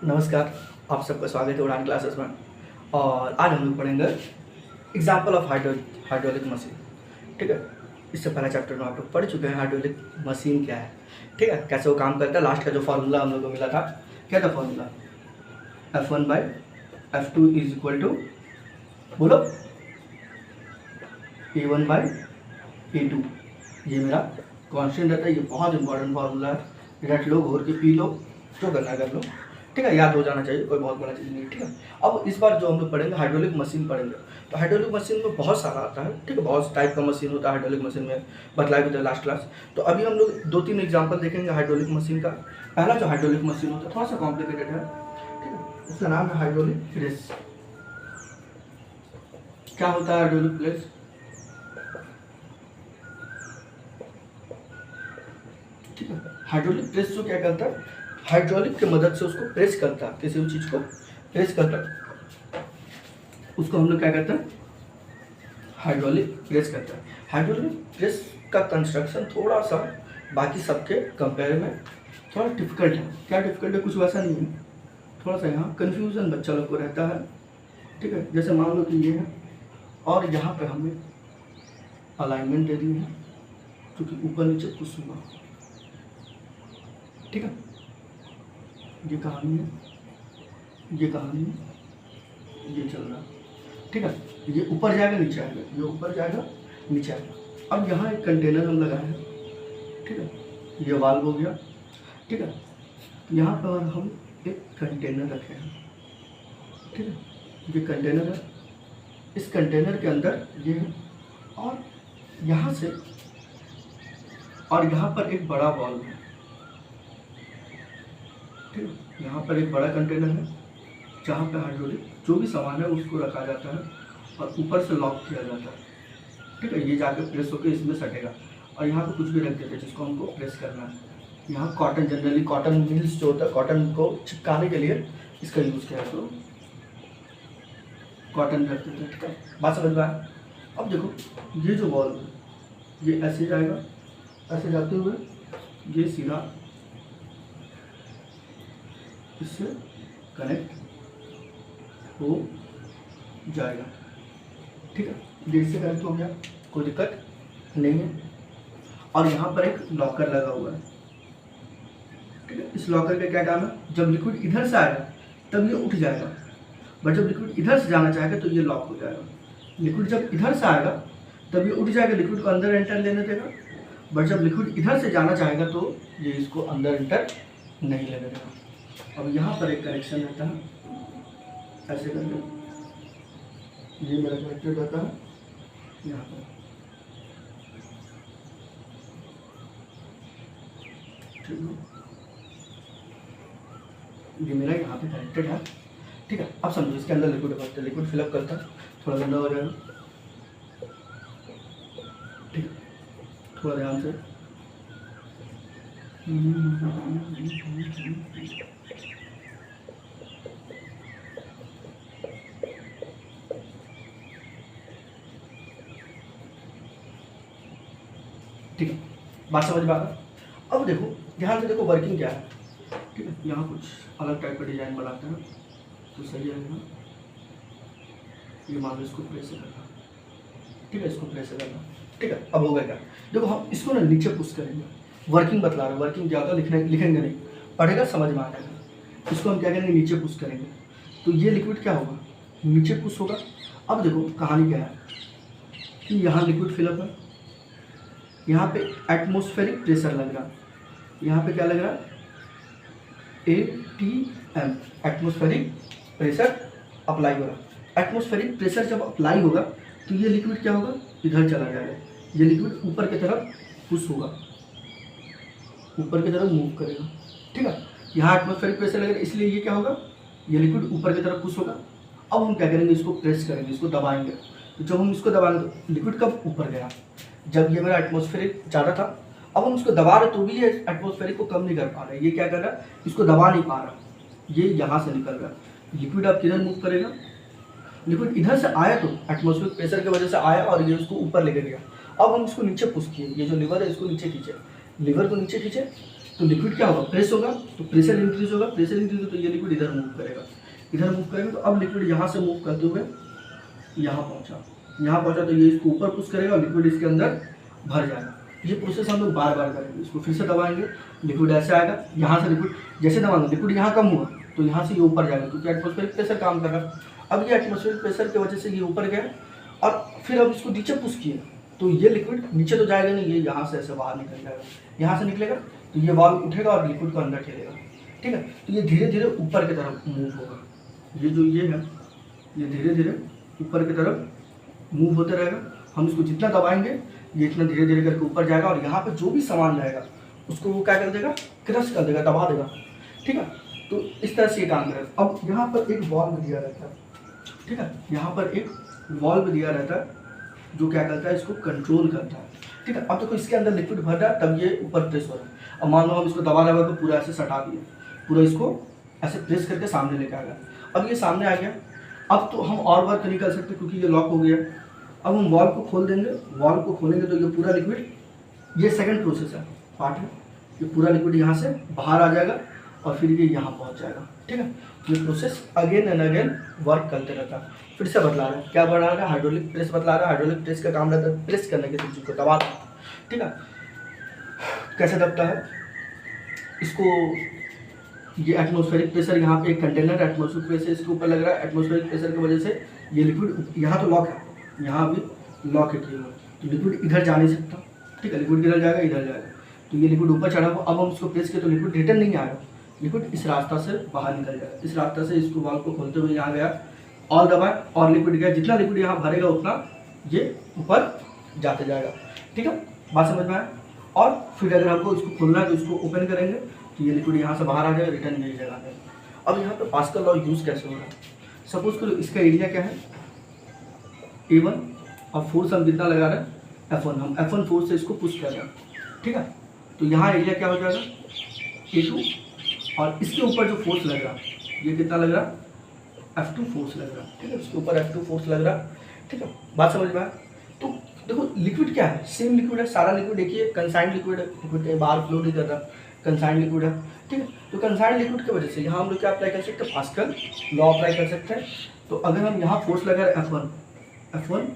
नमस्कार, आप सबका स्वागत है उड़ान क्लासेस में। और आज हम लोग पढ़ेंगे एग्जाम्पल ऑफ हाइड्रोलिक मशीन। ठीक है, इससे पहला चैप्टर में आप लोग पढ़ चुके हैं हाइड्रोलिक मशीन क्या है। ठीक है, कैसे वो काम करता है। लास्ट का जो फार्मूला हम लोग को मिला था, क्या था formula? F1/F2 is equal to, बोलो, A1/A2। ये मेरा कॉन्स्टेंट रहता है। ये बहुत इंपॉर्टेंट फार्मूला है। रट लो, घोर के पी लो, जो करना कर लो। ठीक है, याद हो जाना चाहिए, कोई बहुत बड़ा चीज़ नहीं। ठीक है, अब इस बार जो हम लोग पढ़ेंगे हाइड्रोलिक मशीन पढ़ेंगे। तो हाइड्रोलिक मशीन में बहुत सारा आता है। ठीक है, बहुत टाइप का मशीन होता है हाइड्रोलिक मशीन में, बतलाए भी थे लास्ट क्लास। तो अभी हम लोग 2-3 एग्जाम्पल देखेंगे हाइड्रोलिक मशीन का। पहला जो हाइड्रोलिक मशीन होता है थोड़ा सा कॉम्प्लिकेटेड है। ठीक है, उसका नाम है हाइड्रोलिक प्रेस। क्या होता है हाइड्रोलिक प्रेस? ठीक है, हाइड्रोलिक प्रेस जो क्या करता है, हाइड्रोलिक की मदद से उसको प्रेस करता है, किसी भी चीज़ को प्रेस करता है, उसको हम लोग क्या करते हैं, हाइड्रोलिक प्रेस करता है। हाइड्रोलिक प्रेस का कंस्ट्रक्शन थोड़ा सा बाकी सबके कंपेयर में थोड़ा डिफिकल्ट है। क्या डिफिकल्ट है? कुछ वैसा नहीं है, थोड़ा सा यहाँ कन्फ्यूज़न बच्चा लोग को रहता है। ठीक है, जैसे मान लो कि ये है और यहाँ पे हमने अलाइनमेंट दे दी है क्योंकि ऊपर नीचे कुछ हुआ। ठीक है, ये कहानी है, ये कहानी है, ये चल रहा है। ठीक है, ये ऊपर जाएगा नीचे आएगा, ये ऊपर जाएगा नीचे आएगा। अब यहाँ एक कंटेनर हम लगाए हैं। ठीक है, ये वाल्व हो गया। ठीक है, यहाँ पर हम एक कंटेनर रखे हैं। ठीक है, ये कंटेनर है, इस कंटेनर के अंदर ये है और यहाँ से और यहाँ पर एक बड़ा वाल्व है। ठीक है, यहाँ पर एक बड़ा कंटेनर है जहाँ पे हाइड्रोलिक जो भी सामान है उसको रखा जाता है और ऊपर से लॉक किया जाता है। ठीक है, ये जाके प्रेस होकर इसमें सटेगा और यहाँ पे कुछ भी रख देते हैं जिसको हमको प्रेस करना है। यहाँ कॉटन, जनरली कॉटन मिल्स जो होता है, कॉटन को चिपकाने के लिए इसका यूज़ किया है, तो कॉटन रख देते हैं। ठीक है, बात समझ में आया? अब देखो, ये जो बॉल है ये ऐसे जाएगा, ऐसे जाते हुए ये सीधा इससे कनेक्ट हो जाएगा। ठीक है, ये इससे कनेक्ट हो गया, कोई दिक्कत नहीं है। और यहाँ पर एक लॉकर लगा हुआ है। ठीक है, इस लॉकर का क्या काम है, जब लिक्विड इधर से आएगा तब ये उठ जाएगा, बट जब लिक्विड इधर से जाना चाहेगा तो ये लॉक हो जाएगा। लिक्विड जब इधर से आएगा तब ये उठ जाएगा, लिक्विड को अंदर एंटर लेने देगा, बट जब लिक्विड इधर से जाना चाहेगा तो ये इसको अंदर एंटर नहीं लेने देगा। अब यहाँ पर एक कनेक्शन रहता है, ऐसे करके ये मेरा कनेक्टेड रहता है यहाँ पर। ठीक है, ये मेरा यहाँ पे कनेक्टेड है। ठीक है, अब समझो इसके अंदर लिक्विड भरते हैं, लिक्विड फिलअप करता है, थोड़ा गंदा हो जाएगा। ठीक है, थोड़ा ध्यान से। ठीक है, बात समझ में आ गई? अब देखो, ध्यान से देखो वर्किंग क्या है। ठीक है, यहाँ कुछ अलग टाइप का डिजाइन बनाते हैं तो सही रहेगा। ये मान लो इसको प्रेस करना। ठीक है, इसको प्रेस करना। ठीक है, अब होगा क्या, देखो हम इसको ना नीचे पुश करेंगे। वर्किंग बतला रहे हैं, वर्किंग क्या होता है लिखेंगे नहीं, पढ़ेगा समझ में आ जाएगा। इसको हम क्या करेंगे, नीचे पुश करेंगे तो ये लिक्विड क्या होगा, नीचे पुश होगा। अब देखो कहानी क्या है कि यहाँ लिक्विड फिलअप है, यहाँ पे एटमॉस्फेरिक प्रेशर लग रहा है, यहाँ पे क्या लग रहा है, ATM, एटमॉस्फेरिक प्रेशर अप्लाई हो रहा है। एटमॉस्फेरिक प्रेशर जब अप्लाई होगा तो ये लिक्विड क्या होगा, इधर चला जाएगा, ये लिक्विड ऊपर की तरफ पुश होगा, ऊपर की तरफ मूव करेगा। ठीक है, यहाँ एटमॉस्फेरिक प्रेशर लगेगा इसलिए ये क्या होगा, ये लिक्विड ऊपर की तरफ पुश होगा। अब हम क्या करेंगे, इसको प्रेस करेंगे, इसको दबाएंगे। तो जब हम इसको दबाएंगे तो लिक्विड कब ऊपर गया, जब ये मेरा एटमॉस्फेरिक ज़्यादा था। अब हम इसको दबा रहे तो भी ये एटमॉस्फेरिक को कम नहीं कर पा रहे, ये क्या कर रहा है, इसको दबा नहीं पा रहा, ये यहाँ से निकल रहा है। लिक्विड अब किधर मूव करेगा, लिक्विड इधर से आया तो एटमॉस्फेरिक प्रेशर की वजह से आया और ये उसको ऊपर लेके गया। अब हम इसको नीचे पुश किए, ये जो लीवर है इसको नीचे खींचे, लीवर को नीचे खींचे तो लिक्विड क्या होगा, प्रेस होगा, तो प्रेशर इंक्रीज होगा, प्रेशर इंक्रीज होगा तो ये लिक्विड इधर मूव करेगा, इधर मूव करेगा। तो अब लिक्विड यहाँ से मूव करते हुए यहाँ पहुँचा तो ये इसको ऊपर पुश करेगा और लिक्विड इसके अंदर भर जाएगा। ये प्रोसेस हम लोग बार बार करेंगे। इसको फिर से दबाएंगे, लिक्विड ऐसे आएगा, यहाँ से लिक्विड जैसे दबाएंगे लिक्विड यहाँ कम हुआ तो यहाँ से ये ऊपर जाएगा, क्योंकि एटमॉस्फेरिक प्रेशर काम कर रहा है। अब ये एटमॉस्फेरिक प्रेशर की वजह से ये ऊपर गया और फिर अब इसको नीचे पुश किए तो ये लिक्विड नीचे तो जाएगा नहीं, ये यहाँ से ऐसे बाहर निकल जाएगा, यहाँ से निकलेगा तो ये वाल्व उठेगा और लिक्विड को अंदर ठेलेगा। ठीक है, तो ये धीरे धीरे ऊपर की तरफ मूव होगा। ये जो ये है ये धीरे धीरे ऊपर की तरफ मूव होते रहेगा। हम इसको जितना दबाएंगे ये इतना धीरे धीरे करके ऊपर जाएगा और यहाँ पे जो भी सामान रहेगा उसको वो क्या कर देगा, क्रश कर देगा, दबा देगा। ठीक है, तो इस तरह से ये काम करेगा। अब यहाँ पर एक वॉल्व दिया रहता है, ठीक है, यहाँ पर एक वॉल्व दिया रहता है जो क्या करता है, इसको कंट्रोल करता है। ठीक है, अब देखो इसके अंदर लिक्विड भर रहा है तब ये ऊपर प्रेस हो रहा है। अब मान लो हम इसको दबा के पूरा ऐसे सटा दिए, पूरा इसको ऐसे प्रेस करके सामने लेके आ गया। अब ये सामने आ गया, अब तो हम और वर्क नहीं कर सकते क्योंकि ये लॉक हो गया। अब हम वॉल्व को खोल देंगे, वॉल्व को खोलेंगे तो ये पूरा लिक्विड, ये सेकंड प्रोसेस है, पार्ट है, ये पूरा लिक्विड यहाँ से बाहर आ जाएगा और फिर ये यहाँ पहुँच जाएगा। ठीक है, ये process again and again work करते रहता है। फिर से बदला रहा है, क्या बदला रहा है, हाइड्रोलिक प्रेस बदला रहा है। हाइड्रोलिक प्रेस का काम रहता है प्रेस करने के चीज़ को दबाना। ठीक है, कैसे दबता है, इसको ये एटमॉस्फेरिक प्रेशर, यहाँ पे एक कंटेनर एटमॉस्फेरिक प्रेशर इसके ऊपर लग रहा है। एटमॉस्फेरिक प्रेशर की वजह से ये लिक्विड यहाँ तो लॉक है, यहाँ भी लॉक है किया हुआ, तो लिक्विड इधर जा नहीं सकता। ठीक है, लिक्विड इधर जाएगा, इधर जाएगा, तो ये लिक्विड ऊपर चढ़ा हुआ। अब हम इसको प्रेस किए तो लिक्विड रिटर्न नहीं आएगा, लिक्विड इस रास्ता से बाहर निकल जाएगा। इस रास्ता से इसको वाल्व को खोलते हुए यहाँ गया और दबाए और लिक्विड गया, जितना लिक्विड यहाँ भरेगा उतना ये ऊपर जाते जाएगा। ठीक है, बात समझ में आया। और फिर अगर हमको इसको खोलना है तो इसको ओपन करेंगे तो ये लिक्विड यहाँ से बाहर आ जाएगा, रिटर्न यही जगह है। अब यहाँ पे पास्कल लॉ यूज़ कैसे हो रहा है, सपोज करो इसका एरिया क्या है A1 और फोर्स हम कितना लगा रहे हैं F1, हम F1 फोर्स से इसको पुश कर रहे हैं। ठीक है, तो यहाँ एरिया क्या हो जाएगा A2 और इसके ऊपर जो फोर्स लग रहा है ये कितना लग रहा है F2 फोर्स लग रहा है। ठीक है, इसके ऊपर F2 फोर्स लग रहा है। ठीक है, बात समझ में आया। तो देखो लिक्विड क्या है, सेम लिक्विड है, सारा लिक्विड एक ही है, कंसाइंड लिक्विड है, लिक्विड कहीं बाहर फ्लो नहीं कर रहा, कंसाइंड लिक्विड है। ठीक है, तो कंसाइंड लिक्विड की वजह से यहाँ हम लोग क्या अप्लाई कर सकते हैं, पास्कल लॉ अप्लाई कर सकते हैं। तो अगर हम यहाँ फोर्स लगा रहे F1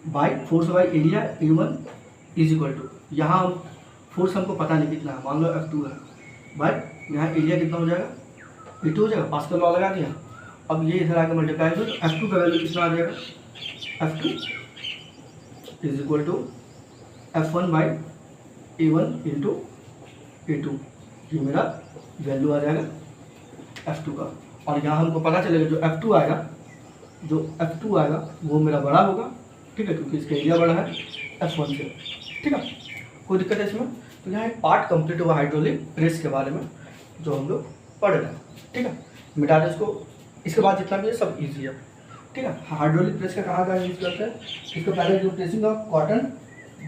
by force by area A1 is equal to, यहाँ हम फोर्स हमको पता नहीं कितना है, मान लो F2 है, बाई यहाँ एरिया कितना हो जाएगा A2 हो जाएगा, पास्कल लॉ लगा दिया। अब ये इधर आके मल्टीप्लाई हो तो F2 का वैल्यू कितना आ जाएगा, F2 is equal to F1 by A1 into A2, ये मेरा वैल्यू आ जाएगा F2 का। और यहाँ हमको पता चलेगा जो F2 आएगा वो मेरा बड़ा होगा। ठीक है, क्योंकि इसका एरिया बड़ा है F1 से। ठीक है, कोई दिक्कत है इसमें। तो यहाँ एक पार्ट कंप्लीट हुआ हाइड्रोलिक प्रेस के बारे में जो हम लोग पढ़ रहे हैं। ठीक है, मिटा दें इसको, इसके बाद जितना भी है सब इजी है। ठीक है, हाइड्रोलिक प्रेस का कहाँ यूज़ करते हैं, इसको पहले जो pressing of cotton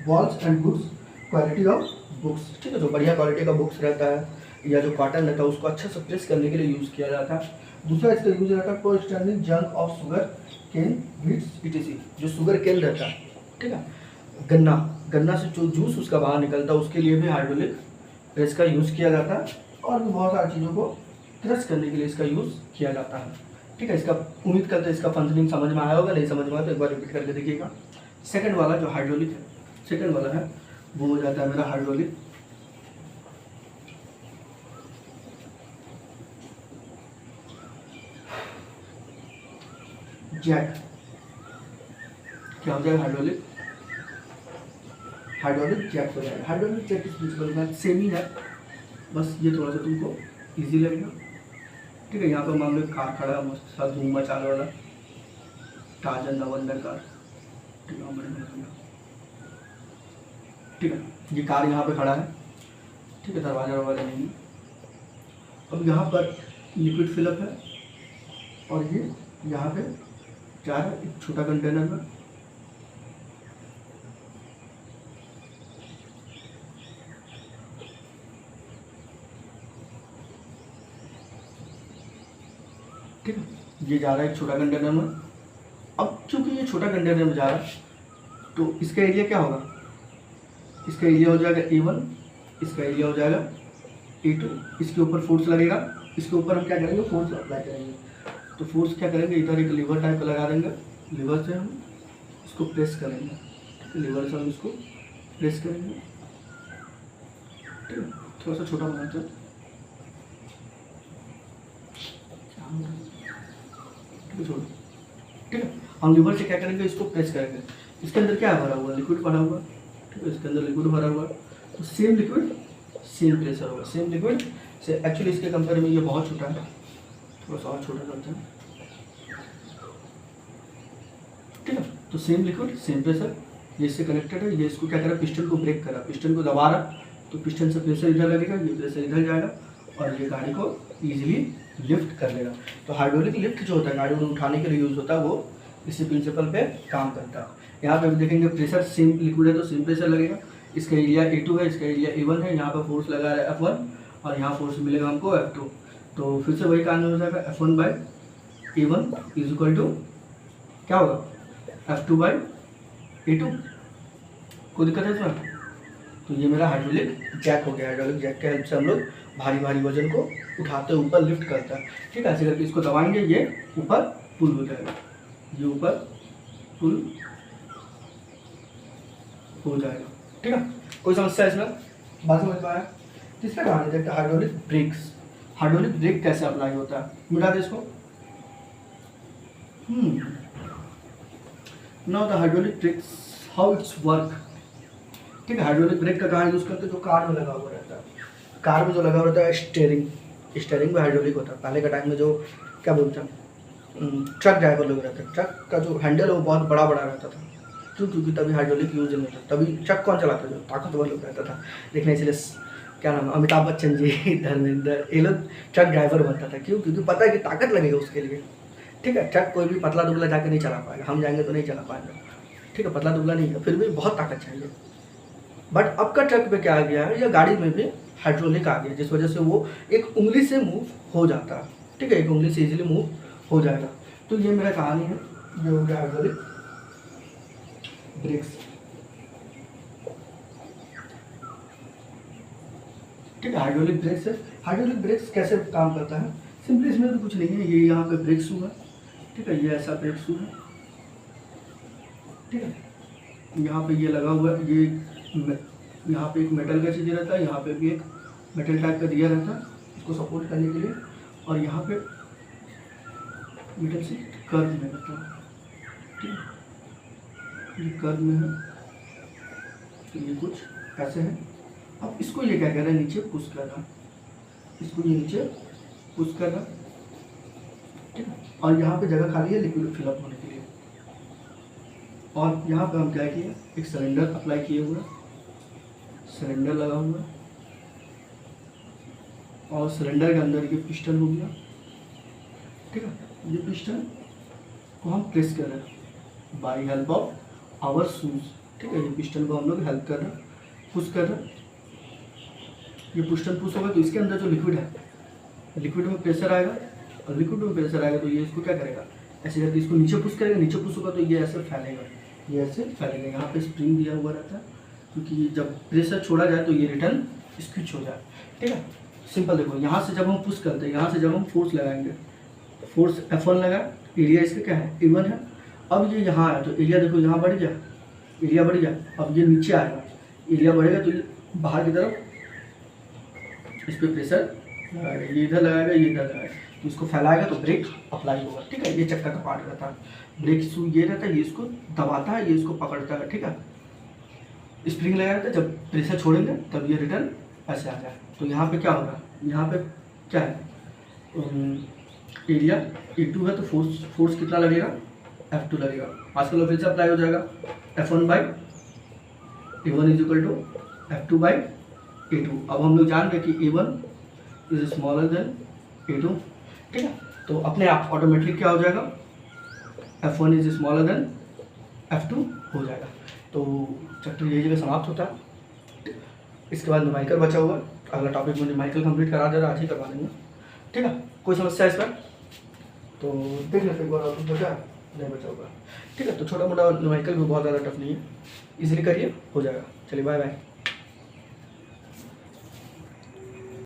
balls and books, quality of books. ठीक है, जो बढ़िया क्वालिटी का बुक्स रहता है या जो कॉटन रहता है उसको अच्छा से प्रेस करने के लिए यूज़ किया जाता है। दूसरा इसका यूज रहता है for stirring junk of sugar cane beets etc, जो शुगर केन रहता है। ठीक है, गन्ना से जो जूस उसका बाहर निकलता है उसके लिए भी हाइड्रोलिक प्रेस का यूज़ किया जाता है। और भी बहुत सारी चीज़ों को क्रश करने के लिए इसका यूज़ किया जाता है। ठीक है, इसका उम्मीद करते हैं इसका फंक्शनिंग समझ में आया होगा, नहीं समझ में आया तो एक बार रिपीट करके देखिएगा। सेकंड वाला जो हाइड्रोलिक है, सेकंड वाला है वो हो जाता है मेरा हाइड्रोलिक जैक। क्या हो जाएगा, हाइड्रोलिक जैक हो जाएगा। हाइड्रोलिक जैक इस प्रिंसिपल में सेम ही है, बस ये थोड़ा सा तुमको इजी लगेगा। ठीक है, यहाँ पर मान लो कार खड़ा है मस्त सा धूम मचाने वाला टार्जन नवंदर कार। ठीक है, ठीक है, ये कार यहाँ पे खड़ा है। ठीक है, दरवाजा वरवाजा नहीं है। अब यहाँ पर लिक्विड फिलअप है और ये यहाँ पे जा रहा है एक छोटा कंटेनर में। ठीक है, ये जा रहा है एक छोटा कंटेनर में। अब चूंकि ये छोटा कंटेनर में जा रहा है तो इसका एरिया क्या होगा, इसका एरिया हो जाएगा A1 इसका एरिया हो जाएगा A2। इसके ऊपर फोर्स लगेगा, इसके ऊपर हम क्या करेंगे, फोर्स अप्लाई करेंगे। तो फोर्स क्या करेंगे, इधर एक लीवर टाइप का लगा देंगे, लीवर से हम इसको प्रेस करेंगे, लीवर से हम इसको प्रेस करेंगे। ठीक है, थोड़ा सा छोटा बनाते हैं। ठीक है, हम लीवर से क्या करेंगे, इसको प्रेस करेंगे। इसके अंदर क्या भरा हुआ, लिक्विड भरा हुआ। ठीक है, इसके अंदर लिक्विड भरा हुआ, तो सेम लिक्विड सेम प्रेशर होगा, सेम लिक्विड से। एक्चुअली इसके कंपेयर में ये बहुत छोटा है, थोड़ा सा और छोटा करते हैं। ठीक है, तो सेम लिक्विड सेम प्रेशर, ये इससे कनेक्टेड है। ये इसको क्या करा, पिस्टन को ब्रेक करा, पिस्टन को दबा रहा, तो पिस्टन से प्रेशर इधर लगेगा, ये प्रेशर इधर जाएगा और ये गाड़ी को ईजिली लिफ्ट कर लेगा। तो हाइड्रोलिक लिफ्ट जो होता है, गाड़ी को उठाने के लिए यूज़ होता है, वो इसी प्रिंसिपल पे काम करता है। यहाँ पे देखेंगे प्रेशर सेम लिक्विड है तो सेम प्रेशर लगेगा। इसका एरिया A2 है, इसका एरिया A1 है। यहाँ पर फोर्स लगा रहा है F1 और यहाँ फोर्स मिलेगा हमको F2। तो फिर से वही काम हो जाएगा, F1/A1 इज इक्वल टू क्या होगा, F2/A2। कोई दिक्कत है इसमें? तो ये मेरा हाइड्रोलिक जैक हो गया। हाइड्रोलिक जैक के हेल्प से हम लोग भारी भारी वजन को उठाते हैं, ऊपर लिफ्ट करता है। ठीक है, ऐसे करके इसको दबाएंगे, ये ऊपर पुल हो जाएगा, ये ऊपर पुल हो जाएगा। ठीक है, कोई समस्या है इसमें, बात समझ में आया? तीसरा कहानी देखते हैं, हाइड्रोलिक ब्रेक्स। हाइड्रोलिक ब्रेक कैसे अप्लाई होता है, मिटा दे इसको। Now the hydraulic breaks, how it's work. ठीक है, हाइड्रोलिक ब्रेक का कहाँ यूज़ करते हैं, जो कार में लगा हुआ रहता है। कार में जो लगा हुआ रहता है स्टीयरिंग, स्टीयरिंग में हाइड्रोलिक होता है। पहले के टाइम में जो क्या बोलते हैं, ट्रक ड्राइवर लोग रहते हैं, ट्रक का जो हैंडल है वो बहुत बड़ा बड़ा रहता था। क्यों? क्योंकि तभी हाइड्रोलिक यूज नहीं होता, तभी ट्रक कौन चलाता, जो ताकतवर लोग रहता था। देखने इसलिए क्या नाम, अमिताभ बच्चन जी, धर्मेंद्र, ये लोग ट्रक ड्राइवर बनता था। क्यों? क्योंकि पता है कि ताकत लगेगा उसके लिए। ठीक है, ट्रक कोई भी पतला दुबला जाकर नहीं चला पाएगा, हम जाएंगे तो नहीं चला पाएंगे। ठीक है, पतला दुबला नहीं है, फिर भी बहुत ताकत चाहिए। बट अब का ट्रक पे क्या आ गया है, या गाड़ी में भी हाइड्रोलिक आ गया, जिस वजह से वो एक उंगली से मूव हो जाता है। ठीक है, एक उंगली से इजीली मूव हो जाएगा। तो ये मेरा कहानी है, ये हो गया हाइड्रोलिक ब्रेक्स। ठीक है, हाइड्रोलिक ब्रेक्स है। हाइड्रोलिक ब्रेक्स कैसे काम करता है, सिंपली इसमें तो कुछ नहीं है। ये यहाँ पे ब्रेक शू है। ठीक है, ये ऐसा ब्रेक शू है। ठीक है, यहाँ पे ये लगा हुआ है, ये यहाँ पे एक मेटल का चीज़ रहता है, यहाँ पे भी एक मेटल टाइप का दिया रहता है इसको सपोर्ट करने के लिए, और यहाँ पे मेटल से कर्व में रहता है। ठीक है, ये कर्व में है, तो ये कुछ ऐसे है। अब इसको ये क्या कर रहा है, नीचे पुश कर रहा है, इसको ये नीचे पुश कर रहा है। ठीक है, और यहाँ पे जगह खाली है लिक्विड फिलअप होने के लिए। और यहाँ पे हम क्या किए, एक सिलेंडर अप्लाई किए हुए, सिलेंडर लगा हुआ है, और सिलेंडर के अंदर ये पिस्टन हो गया। ठीक है, ये पिस्टन को हम प्रेस कर रहे हैं by help of our shoes. ठीक है, ये पिस्टन को हम लोग हेल्प कर रहे हैं, पुश कर रहे हैं। ये पिस्टन पुश होगा तो इसके अंदर जो लिक्विड है, लिक्विड में प्रेशर आएगा, और लिक्विड में प्रेशर आएगा तो ये इसको क्या करेगा, ऐसे करके इसको नीचे पुश करेगा। नीचे पुश होगा तो ये ऐसे फैलेगा, ये ऐसे फैलेगा। यहाँ पे स्प्रिंग दिया हुआ रहता है, क्योंकि जब प्रेशर छोड़ा जाए तो ये रिटर्न स्विच हो जाए। ठीक है, सिंपल देखो, यहाँ से जब हम पुश करते हैं, यहाँ से जब हम फोर्स लगाएंगे, फोर्स F1 लगा, एरिया इसका क्या है, A1 है। अब ये यहाँ आया तो एरिया देखो यहाँ बढ़ गया, एरिया बढ़ गया। अब ये नीचे आएगा, एरिया बढ़ेगा तो ये बाहर की तरफ इस पर प्रेशर लगाएगा, ये इधर लगाएगा, ये इधर लगाएगा, तो इसको फैलाएगा तो ब्रेक अप्लाई होगा। ठीक है, ये चक्का का पार्ट रहता है, ब्रेक शू ये रहता है, ये इसको दबाता है, ये इसको पकड़ता है। ठीक है, स्प्रिंग लगा रहता है, जब प्रेशर छोड़ेंगे तब ये रिटर्न ऐसे आ जाए। तो यहाँ पे क्या होगा, यहाँ पे क्या है, एरिया A2 है तो फोर्स कितना लगेगा, F2 लगेगा। आजकल फिर से अप्लाई हो जाएगा, F1/A1 is equal to F2/A2। अब हम लोग जान गए कि A1 is smaller than A2। ठीक है, तो अपने आप ऑटोमेटिक क्या हो जाएगा, F1 is smaller than F2 हो जाएगा। तो चैप्टर यही जगह समाप्त होता है। इसके बाद न्यूमेरिकल बचा हुआ, अगला टॉपिक में न्यूमेरिकल कंप्लीट करा दे रहा, आज ही करवा देंगे। ठीक है, कोई समस्या इस पर तो देख लेते एक बार, और कुछ बचा नहीं बचा होगा। ठीक है, तो छोटा मोटा न्यूमेरिकल भी बहुत ज़्यादा टफ नहीं है, इजीली करिए, हो जाएगा। चलिए बाय बाय।